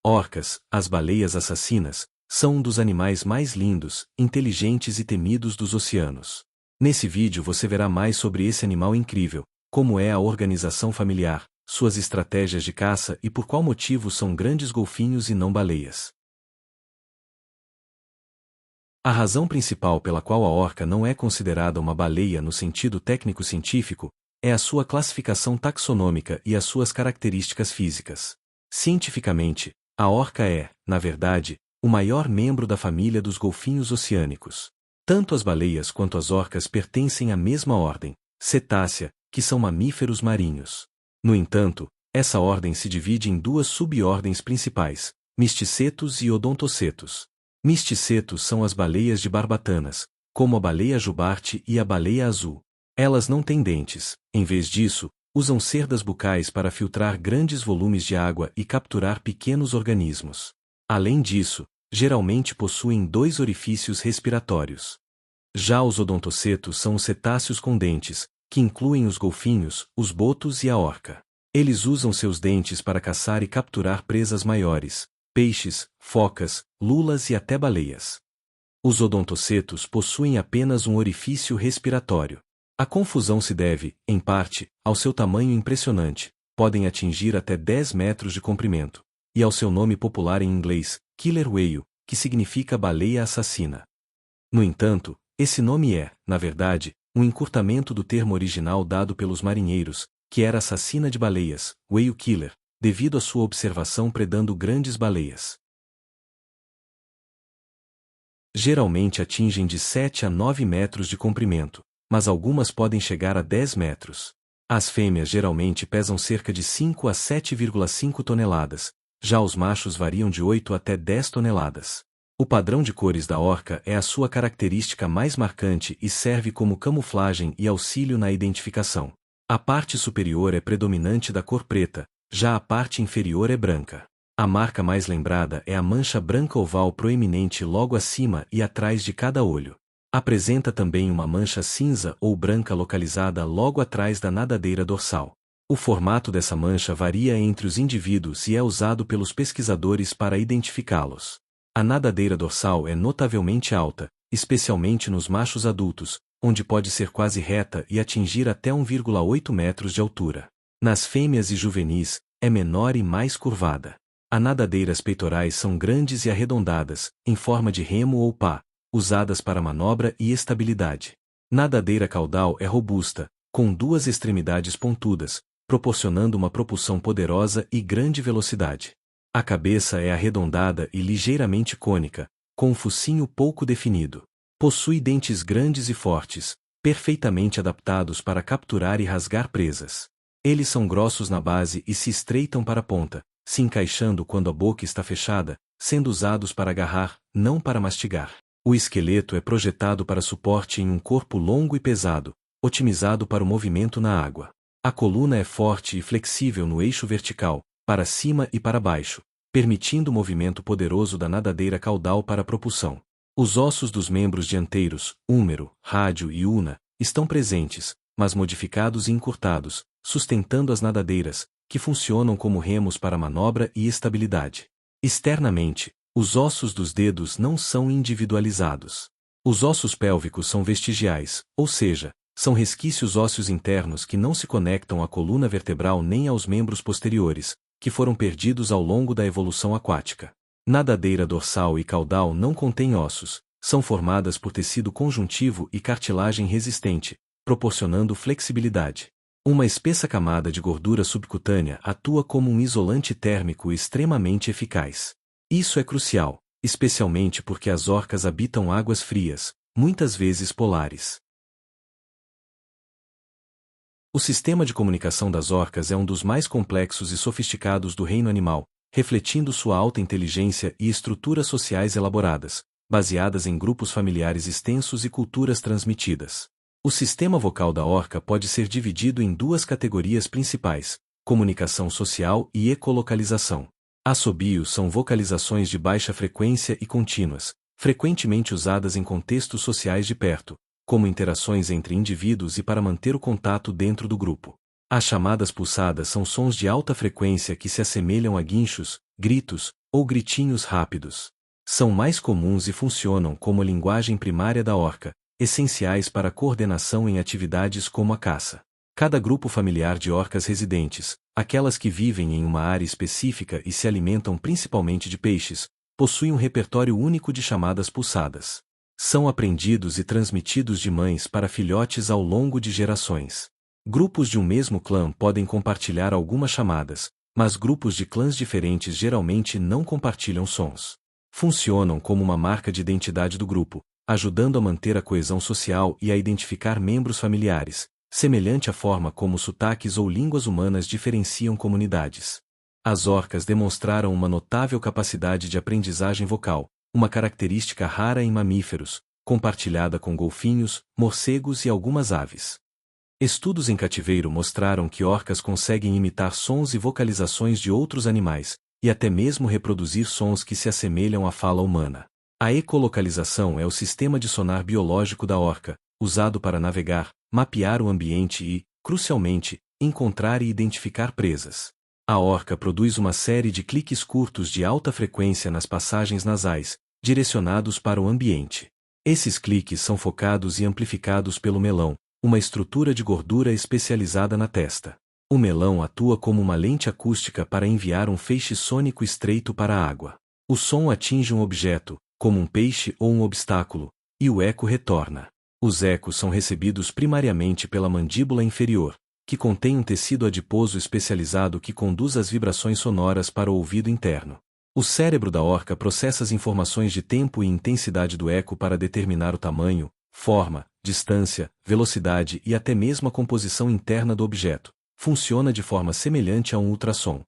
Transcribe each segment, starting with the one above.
Orcas, as baleias assassinas, são um dos animais mais lindos, inteligentes e temidos dos oceanos. Nesse vídeo você verá mais sobre esse animal incrível, como é a organização familiar, suas estratégias de caça e por qual motivo são grandes golfinhos e não baleias. A razão principal pela qual a orca não é considerada uma baleia no sentido técnico-científico é a sua classificação taxonômica e as suas características físicas. Cientificamente, a orca é, na verdade, o maior membro da família dos golfinhos oceânicos. Tanto as baleias quanto as orcas pertencem à mesma ordem, cetácea, que são mamíferos marinhos. No entanto, essa ordem se divide em duas subordens principais, misticetos e odontocetos. Misticetos são as baleias de barbatanas, como a baleia jubarte e a baleia azul. Elas não têm dentes, em vez disso, usam cerdas bucais para filtrar grandes volumes de água e capturar pequenos organismos. Além disso, geralmente possuem 2 orifícios respiratórios. Já os odontocetos são os cetáceos com dentes, que incluem os golfinhos, os botos e a orca. Eles usam seus dentes para caçar e capturar presas maiores, peixes, focas, lulas e até baleias. Os odontocetos possuem apenas um orifício respiratório. A confusão se deve, em parte, ao seu tamanho impressionante, podem atingir até 10 metros de comprimento, e ao seu nome popular em inglês, killer whale, que significa baleia assassina. No entanto, esse nome é, na verdade, um encurtamento do termo original dado pelos marinheiros, que era assassina de baleias, whale killer, devido à sua observação predando grandes baleias. Geralmente atingem de 7 a 9 metros de comprimento, mas algumas podem chegar a 10 metros. As fêmeas geralmente pesam cerca de 5 a 7,5 toneladas, já os machos variam de 8 até 10 toneladas. O padrão de cores da orca é a sua característica mais marcante e serve como camuflagem e auxílio na identificação. A parte superior é predominante da cor preta, já a parte inferior é branca. A marca mais lembrada é a mancha branca oval proeminente logo acima e atrás de cada olho. Apresenta também uma mancha cinza ou branca localizada logo atrás da nadadeira dorsal. O formato dessa mancha varia entre os indivíduos e é usado pelos pesquisadores para identificá-los. A nadadeira dorsal é notavelmente alta, especialmente nos machos adultos, onde pode ser quase reta e atingir até 1,8 metros de altura. Nas fêmeas e juvenis, é menor e mais curvada. As nadadeiras peitorais são grandes e arredondadas, em forma de remo ou pá, usadas para manobra e estabilidade. Nadadeira caudal é robusta, com 2 extremidades pontudas, proporcionando uma propulsão poderosa e grande velocidade. A cabeça é arredondada e ligeiramente cônica, com um focinho pouco definido. Possui dentes grandes e fortes, perfeitamente adaptados para capturar e rasgar presas. Eles são grossos na base e se estreitam para a ponta, se encaixando quando a boca está fechada, sendo usados para agarrar, não para mastigar. O esqueleto é projetado para suporte em um corpo longo e pesado, otimizado para o movimento na água. A coluna é forte e flexível no eixo vertical, para cima e para baixo, permitindo o movimento poderoso da nadadeira caudal para a propulsão. Os ossos dos membros dianteiros, húmero, rádio e una, estão presentes, mas modificados e encurtados, sustentando as nadadeiras, que funcionam como remos para manobra e estabilidade. Externamente, os ossos dos dedos não são individualizados. Os ossos pélvicos são vestigiais, ou seja, são resquícios ósseos internos que não se conectam à coluna vertebral nem aos membros posteriores, que foram perdidos ao longo da evolução aquática. Nadadeira dorsal e caudal não contêm ossos, são formadas por tecido conjuntivo e cartilagem resistente, proporcionando flexibilidade. Uma espessa camada de gordura subcutânea atua como um isolante térmico extremamente eficaz. Isso é crucial, especialmente porque as orcas habitam águas frias, muitas vezes polares. O sistema de comunicação das orcas é um dos mais complexos e sofisticados do reino animal, refletindo sua alta inteligência e estruturas sociais elaboradas, baseadas em grupos familiares extensos e culturas transmitidas. O sistema vocal da orca pode ser dividido em 2 categorias principais: comunicação social e ecolocalização. Assobios são vocalizações de baixa frequência e contínuas, frequentemente usadas em contextos sociais de perto, como interações entre indivíduos e para manter o contato dentro do grupo. As chamadas pulsadas são sons de alta frequência que se assemelham a guinchos, gritos, ou gritinhos rápidos. São mais comuns e funcionam como a linguagem primária da orca, essenciais para a coordenação em atividades como a caça. Cada grupo familiar de orcas residentes, aquelas que vivem em uma área específica e se alimentam principalmente de peixes, possui um repertório único de chamadas pulsadas. São aprendidos e transmitidos de mães para filhotes ao longo de gerações. Grupos de um mesmo clã podem compartilhar algumas chamadas, mas grupos de clãs diferentes geralmente não compartilham sons. Funcionam como uma marca de identidade do grupo, ajudando a manter a coesão social e a identificar membros familiares, semelhante à forma como sotaques ou línguas humanas diferenciam comunidades. As orcas demonstraram uma notável capacidade de aprendizagem vocal, uma característica rara em mamíferos, compartilhada com golfinhos, morcegos e algumas aves. Estudos em cativeiro mostraram que orcas conseguem imitar sons e vocalizações de outros animais, e até mesmo reproduzir sons que se assemelham à fala humana. A ecolocalização é o sistema de sonar biológico da orca, usado para navegar, mapear o ambiente e, crucialmente, encontrar e identificar presas. A orca produz uma série de cliques curtos de alta frequência nas passagens nasais, direcionados para o ambiente. Esses cliques são focados e amplificados pelo melão, uma estrutura de gordura especializada na testa. O melão atua como uma lente acústica para enviar um feixe sônico estreito para a água. O som atinge um objeto, como um peixe ou um obstáculo, e o eco retorna. Os ecos são recebidos primariamente pela mandíbula inferior, que contém um tecido adiposo especializado que conduz as vibrações sonoras para o ouvido interno. O cérebro da orca processa as informações de tempo e intensidade do eco para determinar o tamanho, forma, distância, velocidade e até mesmo a composição interna do objeto. Funciona de forma semelhante a um ultrassom.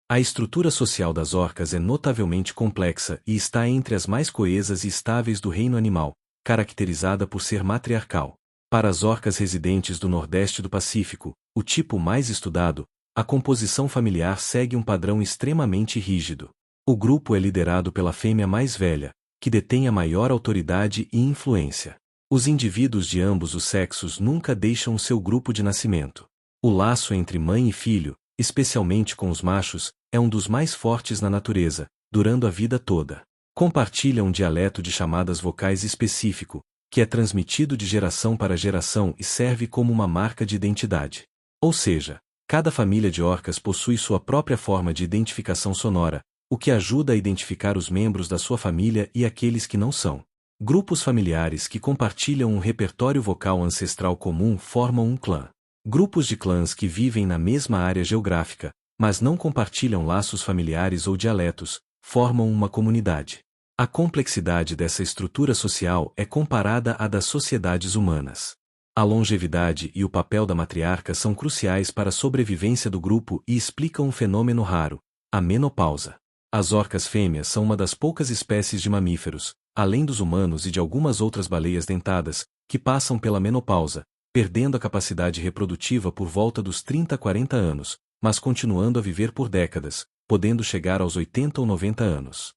A estrutura social das orcas é notavelmente complexa e está entre as mais coesas e estáveis do reino animal, caracterizada por ser matriarcal. Para as orcas residentes do Nordeste do Pacífico, o tipo mais estudado, a composição familiar segue um padrão extremamente rígido. O grupo é liderado pela fêmea mais velha, que detém a maior autoridade e influência. Os indivíduos de ambos os sexos nunca deixam o seu grupo de nascimento. O laço entre mãe e filho, especialmente com os machos, é um dos mais fortes na natureza, durando a vida toda. Compartilham um dialeto de chamadas vocais específico, que é transmitido de geração para geração e serve como uma marca de identidade. Ou seja, cada família de orcas possui sua própria forma de identificação sonora, o que ajuda a identificar os membros da sua família e aqueles que não são. Grupos familiares que compartilham um repertório vocal ancestral comum formam um clã. Grupos de clãs que vivem na mesma área geográfica, mas não compartilham laços familiares ou dialetos, formam uma comunidade. A complexidade dessa estrutura social é comparada à das sociedades humanas. A longevidade e o papel da matriarca são cruciais para a sobrevivência do grupo e explicam um fenômeno raro, a menopausa. As orcas fêmeas são uma das poucas espécies de mamíferos, além dos humanos e de algumas outras baleias dentadas, que passam pela menopausa, perdendo a capacidade reprodutiva por volta dos 30 a 40 anos, mas continuando a viver por décadas, podendo chegar aos 80 ou 90 anos.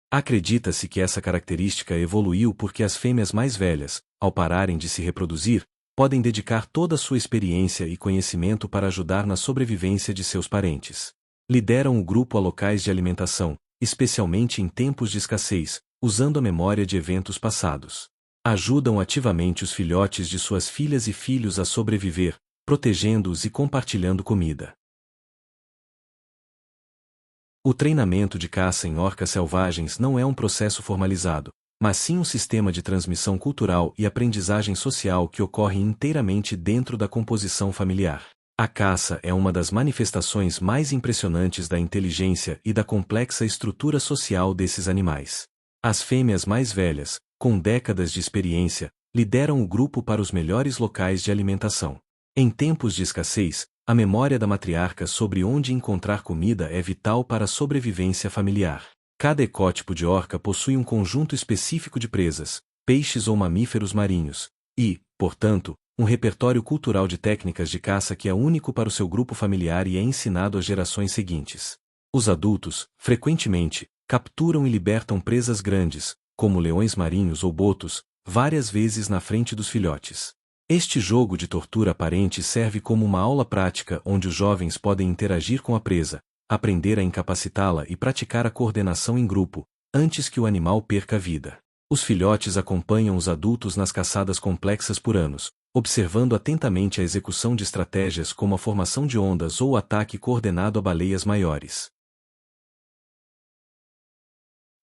Acredita-se que essa característica evoluiu porque as fêmeas mais velhas, ao pararem de se reproduzir, podem dedicar toda a sua experiência e conhecimento para ajudar na sobrevivência de seus parentes. Lideram o grupo a locais de alimentação, especialmente em tempos de escassez, usando a memória de eventos passados. Ajudam ativamente os filhotes de suas filhas e filhos a sobreviver, protegendo-os e compartilhando comida. O treinamento de caça em orcas selvagens não é um processo formalizado, mas sim um sistema de transmissão cultural e aprendizagem social que ocorre inteiramente dentro da composição familiar. A caça é uma das manifestações mais impressionantes da inteligência e da complexa estrutura social desses animais. As fêmeas mais velhas, com décadas de experiência, lideram o grupo para os melhores locais de alimentação. Em tempos de escassez, a memória da matriarca sobre onde encontrar comida é vital para a sobrevivência familiar. Cada ecótipo de orca possui um conjunto específico de presas, peixes ou mamíferos marinhos, e, portanto, um repertório cultural de técnicas de caça que é único para o seu grupo familiar e é ensinado às gerações seguintes. Os adultos, frequentemente, capturam e libertam presas grandes, como leões marinhos ou botos, várias vezes na frente dos filhotes. Este jogo de tortura aparente serve como uma aula prática onde os jovens podem interagir com a presa, aprender a incapacitá-la e praticar a coordenação em grupo, antes que o animal perca a vida. Os filhotes acompanham os adultos nas caçadas complexas por anos, observando atentamente a execução de estratégias como a formação de ondas ou o ataque coordenado a baleias maiores.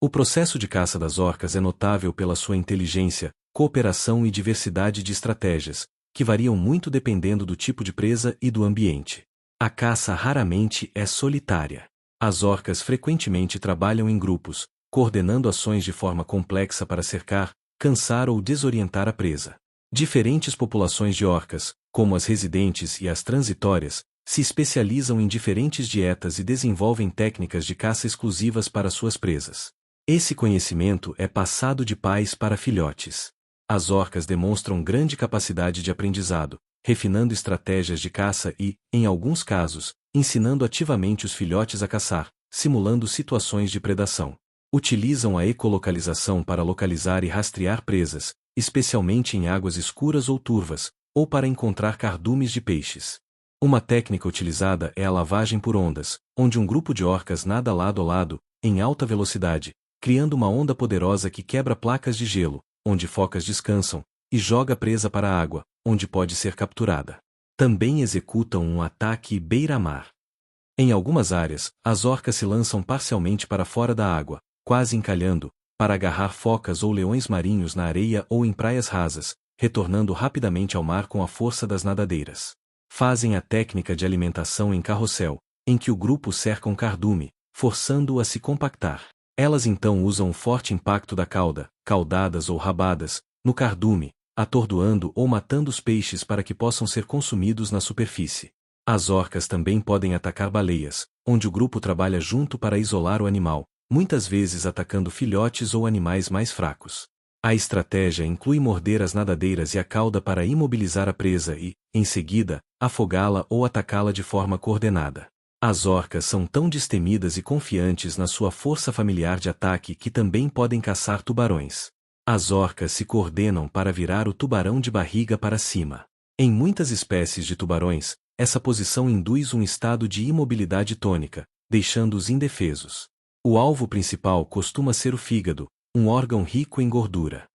O processo de caça das orcas é notável pela sua inteligência, cooperação e diversidade de estratégias, que variam muito dependendo do tipo de presa e do ambiente. A caça raramente é solitária. As orcas frequentemente trabalham em grupos, coordenando ações de forma complexa para cercar, cansar ou desorientar a presa. Diferentes populações de orcas, como as residentes e as transitórias, se especializam em diferentes dietas e desenvolvem técnicas de caça exclusivas para suas presas. Esse conhecimento é passado de pais para filhotes. As orcas demonstram grande capacidade de aprendizado, refinando estratégias de caça e, em alguns casos, ensinando ativamente os filhotes a caçar, simulando situações de predação. Utilizam a ecolocalização para localizar e rastrear presas, especialmente em águas escuras ou turvas, ou para encontrar cardumes de peixes. Uma técnica utilizada é a lavagem por ondas, onde um grupo de orcas nada lado a lado, em alta velocidade, criando uma onda poderosa que quebra placas de gelo, onde focas descansam, e joga a presa para a água, onde pode ser capturada. Também executam um ataque beira-mar. Em algumas áreas, as orcas se lançam parcialmente para fora da água, quase encalhando, para agarrar focas ou leões marinhos na areia ou em praias rasas, retornando rapidamente ao mar com a força das nadadeiras. Fazem a técnica de alimentação em carrossel, em que o grupo cerca um cardume, forçando-o a se compactar. Elas então usam o forte impacto da cauda, caudadas ou rabadas, no cardume, atordoando ou matando os peixes para que possam ser consumidos na superfície. As orcas também podem atacar baleias, onde o grupo trabalha junto para isolar o animal, muitas vezes atacando filhotes ou animais mais fracos. A estratégia inclui morder as nadadeiras e a cauda para imobilizar a presa e, em seguida, afogá-la ou atacá-la de forma coordenada. As orcas são tão destemidas e confiantes na sua força familiar de ataque que também podem caçar tubarões. As orcas se coordenam para virar o tubarão de barriga para cima. Em muitas espécies de tubarões, essa posição induz um estado de imobilidade tônica, deixando-os indefesos. O alvo principal costuma ser o fígado, um órgão rico em gordura.